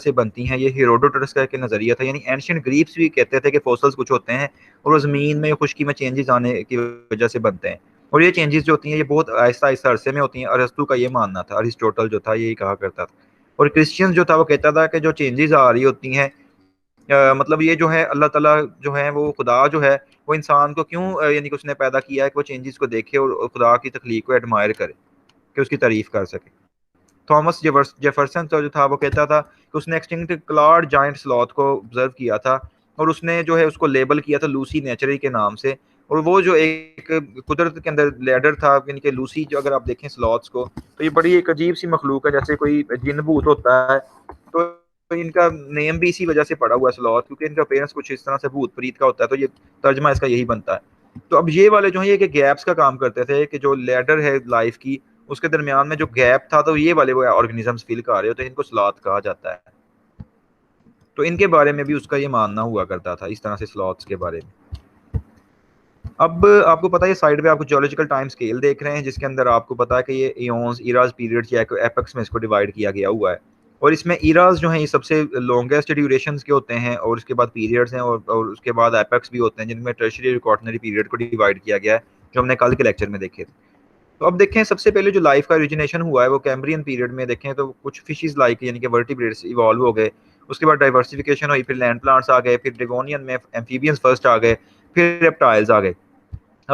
से बनती हैं, ये हेरोडोटस का एक नज़रिया था। यानी एंशिएंट ग्रीक्स भी कहते थे कि फॉसिल्स कुछ होते हैं और वो ज़मीन में खुश्की में चेंजेस आने की वजह से बनते हैं, और ये चेंजेस जो होती हैं ये बहुत आहिस्ता-आहिस्ता अरसे में होती हैं। अरस्तू का ये मानना था, अरिस्टोटल जो था यही कहा करता था। और क्रिश्चियन जो था वो कहता था कि जो चेंजेस आ रही होती हैं, मतलब ये जो है अल्लाह ताला जो है वो खुदा जो है वो इंसान को क्यों यानी कि उसने पैदा किया है कि वो चेंजेस को देखे और खुदा की तख्लीक को एडमायर करे, कि उसकी तारीफ कर सके। थॉमस जेफरसन तो जो था वो कहता था कि उसने एक्सटिंक्ट क्लॉड जायंट स्लॉथ को ऑब्जर्व किया था और उसने जो है उसको लेबल किया था लूसी नेचुरल के नाम से। और वो जो एक कुदरत के अंदर लैडर था, यानी कि लूसी, जो अगर आप देखें स्लॉथ्स को तो ये बड़ी एक अजीब सी मखलूक है, जैसे कोई जिन भूत होता है। तो इनका नेम भी इसी वजह से पड़ा हुआ है स्लॉथ, क्योंकि इनका पेरेंट्स कुछ इस तरह से भूत प्रीत का होता है, तो ये तर्जमा इसका यही बनता है। तो अब ये वाले जो है ये कि गैप्स का काम करते थे, कि जो लैडर है लाइफ की उसके दरमियान में जो गैप था, तो ये वाले वो ऑर्गेनिजम्स फिल कर रहे हो, तो इनको स्लॉथ कहा जाता है। तो इनके बारे में भी उसका ये मानना हुआ करता था, इस तरह से स्लॉथ्स के बारे में। अब आपको पता है साइड पे आपको जियोलॉजिकल टाइम स्केल देख रहे हैं, जिसके अंदर आपको पता है कि ये इयोन्स, इराज, पीरियड्स या एपक्स में इसको डिवाइड किया गया हुआ है। और इसमें इराज जो हैं ये सबसे लॉन्गेस्ट ड्यूरेशंस के होते हैं, और उसके बाद पीरियड्स हैं, और उसके बाद एपक्स भी होते हैं, जिनमें टर्शियरी और क्वार्टनरी पीरियड को डिवाइड किया गया है, जो हमने कल के लेक्चर में देखे थे। तो अब देखें सबसे पहले जो लाइफ का ओरिजिनेशन हुआ है वो कैम्ब्रियन पीरियड में देखें तो कुछ फिशेस लाइक यानी कि वर्टिब्रेट्स इवॉल्व हो गए। उसके बाद डाइवर्सिफिकेशन हुई, फिर लैंड प्लांट्स आ गए, फिर डेवोनियन में एम्फीबियंस फर्स्ट आ गए, फिर रेप्टाइल्स आ गए।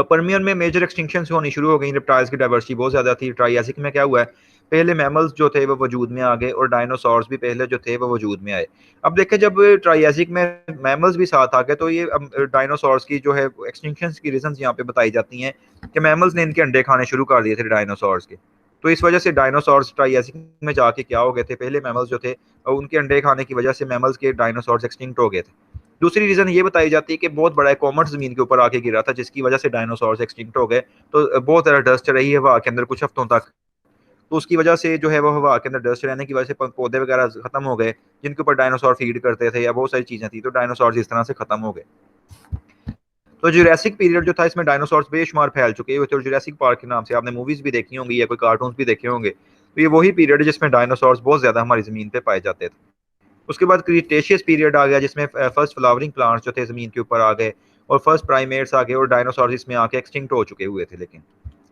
पर्मियन में मेजर एक्सटिंक्शंस होनी शुरू हो गई, रेप्टाइल्स की डाइवर्सिटी बहुत ज़्यादा थी। ट्राइएसिक में क्या हुआ है, पहले मैमल्स जो थे वो वजूद में आ गए और डायनासोर्स भी पहले जो थे वो वजूद में आए। अब देखें जब ट्राइएसिक में मैमल्स भी साथ आ गए तो ये डायनासोर्स की जो है एक्सटिंक्शन की रीजंस यहाँ पे बताई जाती हैं कि मैमल्स ने इनके अंडे खाने शुरू कर दिए थे डायनासोर्स के। तो इस वजह से डायनासोर्स ट्राइएसिक में जाके क्या हो गए थे, पहले मैमल्स जो थे उनके अंडे खाने की वजह से मैमल्स के डायनासोर्स एक्सटिंक्ट हो गए थे। दूसरी रीज़न ये बताई जाती है कि बहुत बड़ा एक कॉमेट ज़मीन के ऊपर आके गिरा था, जिसकी वजह से डायनासोर्स एक्सटिंक्ट हो गए। तो बहुत ज़्यादा डस्ट रही है हवा के अंदर कुछ हफ्तों तक, तो उसकी वजह से जो है वो हवा के अंदर डस्ट रहने की वजह से पौधे वगैरह खत्म हो गए, जिनके ऊपर डायनासोर फीड करते थे, या बहुत सारी चीज़ें थी, तो डायनासोर इस तरह से खत्म हो गए। तो जुरासिक पीरियड जो था इसमें डायनासोर्स बेशुमार फैल चुके हुए थे, और जुरासिक पार्क के नाम से आपने मूवीज़ भी देखी होंगी या कोई कार्टून्स भी देखे होंगे। तो ये वही पीरियड है जिसमें डायनासोर्स बहुत ज़्यादा हमारी ज़मीन पे पाए जाते थे। उसके बाद क्रीटेशियस पीरियड आ गया, जिसमें फर्स्ट फ्लावरिंग प्लांट्स जो थे ज़मीन के ऊपर आ गए, और फर्स्ट प्राइमेट्स आ गए, और डायनासोर इसमें आके एक्सटिंक्ट हो चुके हुए थे। लेकिन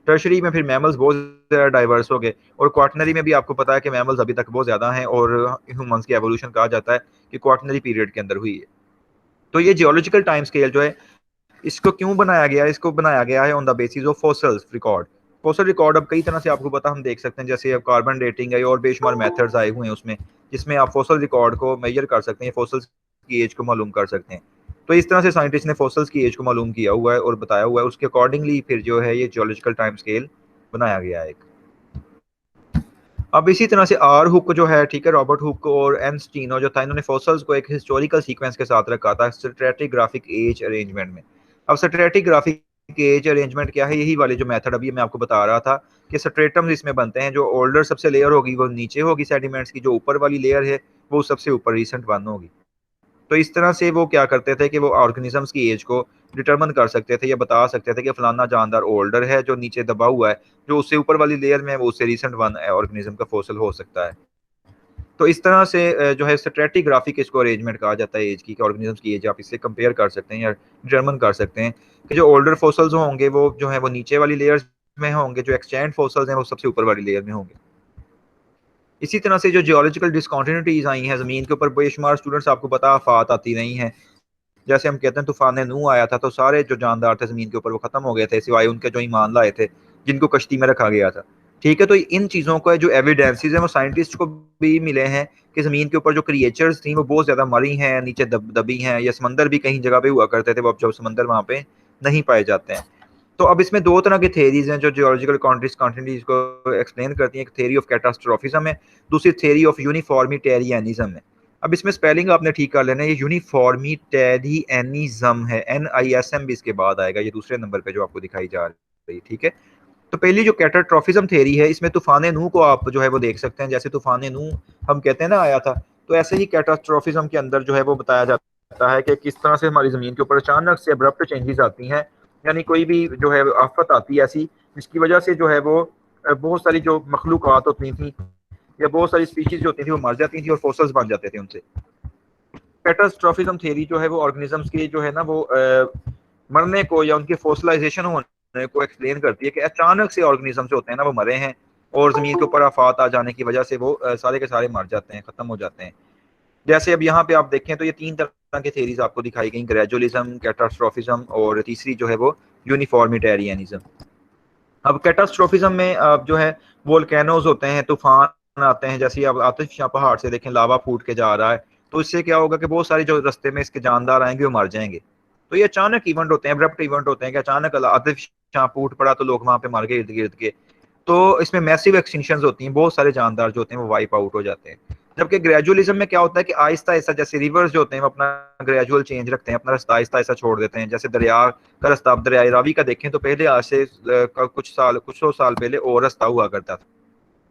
टर्शरी में फिर मैमल्स बहुत ज़्यादा डाइवर्स हो गए, और क्वार्टनरी में भी आपको पता है कि मैमल्स अभी तक बहुत ज़्यादा हैं, और ह्यूमंस की एवोल्यूशन कहा जाता है कि क्वार्टनरी पीरियड के अंदर हुई है। तो ये जियोलॉजिकल टाइम स्केल जो है इसको क्यों बनाया गया है, इसको बनाया गया है on the basis of fossils record. Fossil record अब कई तरह से आपको पता हम देख सकते हैं, जैसे अब कार्बन डेटिंग है और बेशुमार मेथड्स आए हुए हैं उसमें, जिसमें आप फॉसिल रिकॉर्ड को मेजर कर सकते हैं, फॉसिल्स की एज को मालूम कर सकते हैं। तो इस तरह से साइंटिस्ट ने फॉसिल्स की एज को मालूम किया हुआ है और बताया हुआ है, उसके अकॉर्डिंगली फिर जो है ये जियोलॉजिकल टाइम स्केल बनाया गया है एक। अब इसी तरह से आर हुक जो है, ठीक है, रॉबर्ट हुक और एन स्टीनो जो था, इन्होंने फॉसिल्स को एक हिस्टोरिकल सीक्वेंस के साथ रखा था स्ट्रैटिग्राफिक एज अरेंजमेंट में। अब स्ट्रैटिग्राफिक एज अरेंजमेंट क्या है, यही वाले जो मेथड अभी मैं आपको बता रहा था कि स्ट्रेटम्स इसमें बनते हैं, जो ओल्डर सबसे लेयर होगी वो नीचे होगी सेडिमेंट्स की, जो ऊपर वाली लेयर है वो सबसे ऊपर रिसेंट वन होगी। तो इस तरह से वो क्या करते थे कि वो ऑर्गेनिजम्स की एज को डिटरमिन कर सकते थे, या बता सकते थे कि फलाना जानदार ओल्डर है जो नीचे दबा हुआ है, जो उससे ऊपर वाली लेयर में है वो उससे रिसेंट वन ऑर्गेनिज्म का फॉसिल हो सकता है। तो इस तरह से जो है स्ट्रैटिग्राफिक इसको अरेंजमेंट कहा जाता है एज की, ऑर्गेनिजम्स की एज आप इससे कंपेयर कर सकते हैं या डिटरमिन कर सकते हैं कि जो ओल्डर फॉसिल्स होंगे वो जो है वो नीचे वाली लेयर्स में होंगे, जो एक्सटेंट फॉसिल्स हैं वो सबसे ऊपर वाली लेयर में होंगे। इसी तरह से जो जियोलॉजिकल डिस्कंटिन्यूटीज आई हैं ज़मीन के ऊपर, बेशुमार स्टूडेंट्स आपको पता आफात आती रही हैं। जैसे हम कहते हैं तूफान नूह आया था, तो सारे जो जानदार थे ज़मीन के ऊपर वो ख़त्म हो गए थे, सिवाय उनके जो ईमान लाए थे, जिनको कश्ती में रखा गया था। ठीक है, तो इन चीज़ों का जो एविडेंसेस हैं वो साइंटिस्ट को भी मिले हैं कि ज़मीन के ऊपर जो क्रिएचर्स थी वो बहुत ज़्यादा मरी हैं, नीचे दबी हैं, या समंदर भी कहीं जगह पे हुआ करते थे, वो अब जब समंदर वहाँ पे नहीं पाए जाते हैं। तो अब इसमें दो तरह की थेरीज हैं जो जियोलॉजिकल कॉन्टिन्यूटीज को एक्सप्लेन करती हैं। एक थेरी ऑफ कैटास्ट्रोफिज्म है, दूसरी थेरी ऑफ यूनिफॉर्मिटेरियनिज्म है। अब इसमें स्पेलिंग आपने ठीक कर लेना है, ये यूनिफॉर्मिटेरियनिज्म है, NISM भी इसके बाद आएगा, ये दूसरे नंबर पे जो आपको दिखाई जा रही है। ठीक है, तो पहली जो कैटास्ट्रोफिज्म थेरी है, इसमें तूफान नूह को आप जो है वो देख सकते हैं, जैसे तूफान नूह हम कहते हैं ना आया था, तो ऐसे ही कैटास्ट्रोफिज्म के अंदर जो है वो बताया जाता है कि किस तरह से हमारी ज़मीन के ऊपर अचानक से अब्रप्ट चेंजेस आती हैं, यानी कोई भी जो है आफत आती है ऐसी, जिसकी वजह से जो है वो बहुत सारी जो मखलूक़ात होती थी या बहुत सारी स्पीशीज जो होती थी वो मर जाती थी और फोसल्स बन जाते थे उनसे। कैटास्ट्रोफिज्म थ्योरी जो है वो ऑर्गेनिजम्स की जो है ना वो मरने को या उनके फोसिलाइजेशन होने को एक्सप्लेन करती है कि अचानक से ऑर्गेनिजम्स जो होते हैं ना वो मरे हैं और ज़मीन के ऊपर आफात आ जाने की वजह से वो सारे के सारे मर जाते हैं, ख़त्म हो जाते हैं। जैसे अब यहाँ पे आप देखें तो ये 3 तरह की थ्योरीज आपको दिखाई गई, ग्रेजुअलिज्म, कैटास्ट्रोफिज्म और तीसरी जो है वो यूनिफॉर्मिटेरियनिज्म। अब कैटास्ट्रोफिज्म में अब जो है वोल्केनोज होते हैं, तूफान आते हैं, जैसे अब आतिश पहाड़ से देखें लावा फूट के जा रहा है, तो इससे क्या होगा कि बहुत सारे जो रास्ते में इसके जानदार आएंगे वो मर जाएंगे। तो ये अचानक इवेंट होते हैं, अब्रप्ट इवेंट होते हैं कि अचानक आतिश फूट पड़ा तो लोग वहां पे मर गए इर्द गिर्द के। तो इसमें मैसिव एक्सटिंक्शंस होती हैं, बहुत सारे जानदार जो होते हैं वो वाइप आउट हो जाते हैं। जबकि ग्रेजुअलिज्म में क्या होता है कि आहिस्ता आहिस्ता जैसे रिवर्स जो होते हैं वो अपना ग्रेजुअल चेंज रखते हैं, अपना रास्ता आहिस्ता आहिस्ता छोड़ देते हैं। जैसे दरिया का रास्ता, आप दरियाए रावी का देखें तो पहले आज से कुछ सौ साल पहले और रास्ता हुआ करता था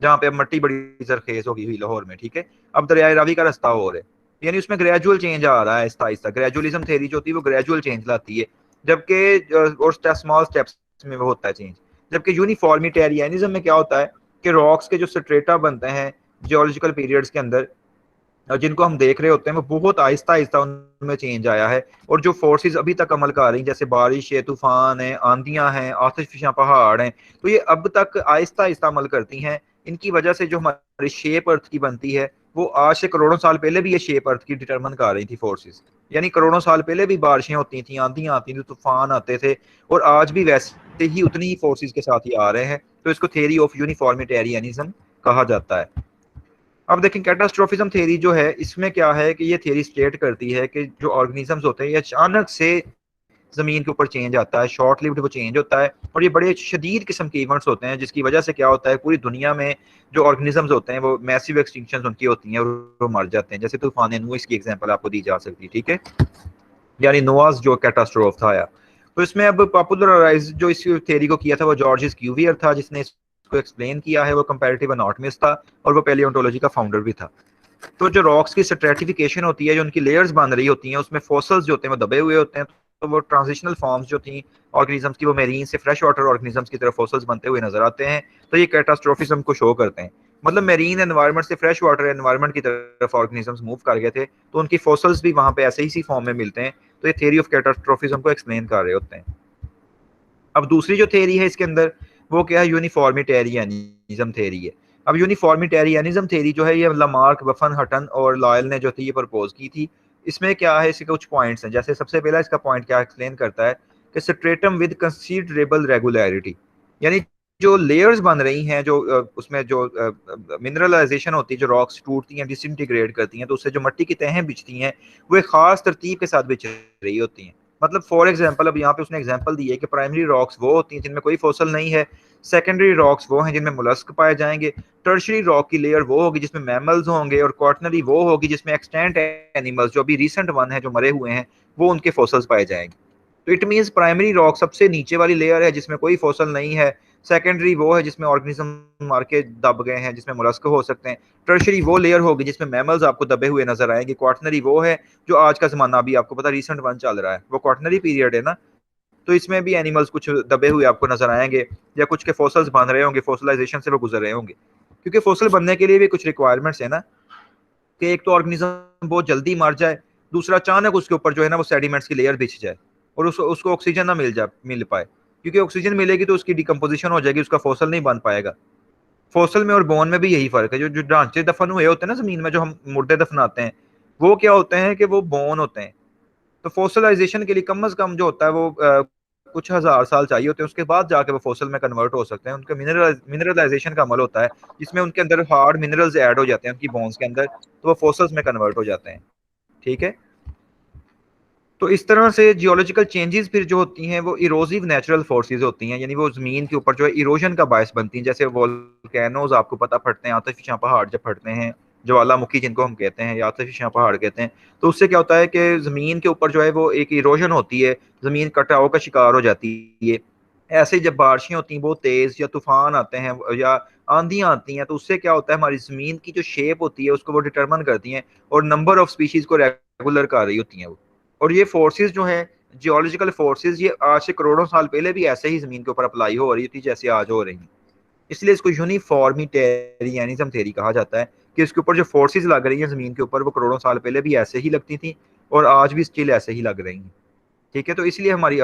जहाँ पे अब मिट्टी बड़ी जरखेज होगी हुई लाहौर में, ठीक है। अब दरियाए रावी का रास्ता और है, यानी उसमें ग्रेजुअल चेंज आ रहा है आहिस्ता आहिस्ता। ग्रेजुअलिज्म थ्योरी जो होती है वो ग्रेजुअल चेंज लाती है, जबकि और स्मॉल स्टेप्स में वो होता है चेंज। जबकि यूनिफॉर्मिटेरियनिज्म में क्या होता है कि रॉक्स के जो स्ट्रेटा बनते हैं जियोलॉजिकल पीरियड्स के अंदर, जिनको हम देख रहे होते हैं वो बहुत आहिस्ता आहिस्ता उनमें चेंज आया है। और जो फोर्सेस अभी तक अमल कर रही हैं जैसे बारिश है, तूफान है, आंधियां हैं, आतिशफिशां पहाड़ हैं, तो ये अब तक आहिस्ता आहिस्ता अमल करती हैं। इनकी वजह से जो हमारी शेप अर्थ की बनती है वो आज से करोड़ों साल पहले भी ये शेप अर्थ की डिटरमिन कर रही थी फोर्सेस। यानी करोड़ों साल पहले भी बारिशें होती थी, आंधियां आती थी, तूफान आते थे, और आज भी वैसे ही उतनी ही फोर्सेस के साथ ही आ रहे हैं। तो इसको थ्योरी ऑफ यूनिफॉर्मिटेरियनिज्म कहा जाता है। अब देखें कैटास्ट्रोफिज्म थ्योरी जो है इसमें क्या है कि ये थ्योरी स्टेट करती है कि जो ऑर्गेनिजम्स होते हैं ये अचानक से जमीन के ऊपर चेंज आता है, शॉर्ट लिव्ड वो चेंज होता है, और ये बड़े शदीद किस्म के इवेंट्स होते हैं जिसकी वजह से क्या होता है पूरी दुनिया में जो ऑर्गेनिजम्स होते हैं वो मैसिव एक्सटिंक्शन उनकी होती हैं और वो मर जाते हैं। जैसे तूफान नूह इसकी एग्जांपल आपको दी जा सकती है, ठीक है, यानी नोआज जो कैटास्ट्रोफ था आया। तो इसमें अब पॉपुलराइज जो इस थ्योरी को किया था वो जॉर्जिस क्यूवियर था, जिसने इसको एक्सप्लेन किया है। वो कंपैरेटिव एनाटॉमिस्ट था और वो पैलियोंटोलॉजी का फाउंडर भी था। तो जो रॉक्स की स्ट्रेटिफिकेशन होती है, जो उनकी लेयर्स बन रही होती हैं, उसमें फॉसल्स जो होते हैं वो दबे हुए होते हैं। तो वो ट्रांजिशनल फॉर्म्स जो थी ऑर्गेनिजम्स की वो मेरीन से फ्रेश वाटर ऑर्गेनिजम्स की तरफ फॉसल्स बनते हुए नजर आते हैं। तो ये कैटास्ट्रोफिज्म को शो करते हैं, मतलब मेरीन एनवायरनमेंट से फ्रेश वाटर एनवायरनमेंट की तरफ ऑर्गेनिजम्स मूव कर गए थे, तो उनकी फॉसल्स भी वहां पे ऐसे ही सी फॉर्म में मिलते हैं। तो ये थ्योरी ऑफ कैटास्ट्रोफिज्म को एक्सप्लेन कर रहे होते हैं। अब दूसरी जो थ्योरी है इसके अंदर वो क्या है, यूनिफॉर्मिटेरियनिज्म थ्योरी है। अब यूनिफॉर्मिटेरियनिज्म थ्योरी जो है ये लामार्क, बफन हटन और लॉयल ने जो थी ये प्रपोज की थी। इसमें क्या है, इसके कुछ पॉइंट्स हैं। जैसे सबसे पहला इसका पॉइंट क्या एक्सप्लेन करता है कि स्ट्रेटम विद कंसीडरेबल रेगुलरिटी, यानी जो लेयर्स बन रही हैं, जो उसमें जो मिनरलाइजेशन होती है, जो रॉक्स टूटती हैं, डिसइंटीग्रेट करती हैं, तो उससे जो मिट्टी की तहें बिछती हैं वो एक खास तरतीब के साथ बिछ रही होती हैं। मतलब फॉर एग्जांपल अब यहाँ पे उसने एग्जांपल दी है कि प्राइमरी रॉक्स वो होती हैं जिनमें कोई फॉसल नहीं है, सेकेंडरी रॉक्स वो हैं जिनमें मोलस्क पाए जाएंगे, टर्शरी रॉक की लेयर वो होगी जिसमें मैमल्स होंगे, और क्वार्टनरी वो होगी जिसमें एक्सटेंट एनिमल्स जो अभी रिसेंट वन है जो मरे हुए हैं वो उनके फॉसल्स पाए जाएंगे। तो इट मीन्स प्राइमरी रॉक सबसे नीचे वाली लेयर है जिसमें कोई फॉसल नहीं है, सेकेंडरी वो है जिसमें ऑर्गेनिज्म मार के दब गए हैं जिसमें मोलस्क हो सकते हैं, टर्शरी वो लेयर होगी जिसमें मैमल्स आपको दबे हुए नजर आएंगे, क्वार्टनरी वो है जो आज का जमाना अभी आपको पता रिसेंट वन चल रहा है वो क्वार्टनरी पीरियड है ना। तो इसमें भी एनिमल्स कुछ दबे हुए आपको नजर आएंगे या कुछ के फॉसल्स बन रहे होंगे, फॉसलाइजेशन से वो गुजर रहे होंगे। क्योंकि फॉसल बनने के लिए भी कुछ रिक्वायरमेंट्स है ना, कि एक तो ऑर्गेनिज्म बहुत जल्दी मर जाए, दूसरा अचानक उसके ऊपर जो है ना वो सेडिमेंट्स की लेयर बिछ जाए और उसको ऑक्सीजन ना मिल पाए। क्योंकि ऑक्सीजन मिलेगी तो उसकी डिकम्पोजिशन हो जाएगी, उसका फॉसल नहीं बन पाएगा। फॉसल में और बोन में भी यही फर्क है। जो जो ढांचे दफन हुए होते हैं ना जमीन में, जो हम मुर्दे दफनाते हैं, वो क्या होते हैं कि वो बोन होते हैं। तो फॉसिलाइजेशन के लिए कम से कम जो होता है वो कुछ हजार साल चाहिए होते हैं, उसके बाद जाके वो फॉसल में कन्वर्ट हो सकते हैं। उनका मिनरलाइजेशन का अमल होता है जिसमें उनके अंदर हार्ड मिनरल्स ऐड हो जाते हैं उनकी बोन्स के अंदर, तो वो फॉसल्स में कन्वर्ट हो जाते हैं, ठीक है। तो इस तरह से जियोलॉजिकल चेंजेस फिर जो होती हैं वो इरोजिव नेचुरल फोर्सेस होती हैं, यानी वो जमीन के ऊपर जो है इरोजन का बायस बनती हैं। जैसे वोल्केनोज आपको पता फटते हैं, आतिशफिशां पहाड़ जब फटते हैं, ज्वालामुखी जिनको हम कहते हैं या आतिशफिशां पहाड़ कहते हैं, तो उससे क्या होता है कि जमीन के ऊपर जो है वो एक इरोजन होती है, जमीन कटाव का शिकार हो जाती है। ऐसे जब बारिशें होती हैं बहुत तेज या तूफान आते हैं या आंधियां आती हैं, तो उससे क्या होता है हमारी जमीन की जो शेप होती है उसको वो डिटरमिन करती हैं और नंबर ऑफ स्पीशीज को रेगुलर कर रही होती हैं वो। और ये फोर्सेस जो हैं जियोलॉजिकल फोर्सेस, ये आज से करोड़ों साल पहले भी ऐसे ही जमीन के ऊपर अप्लाई हो रही थी जैसे आज हो रही हैं। इसलिए इसको यूनिफॉर्मिटेरियनिज्म थ्योरी कहा जाता है कि इसके ऊपर जो फोर्सेस लग रही हैं ज़मीन के ऊपर वो करोड़ों साल पहले भी ऐसे ही लगती थी और आज भी स्टिल ऐसे ही लग रही हैं। ठीक है? तो इसलिए हमारी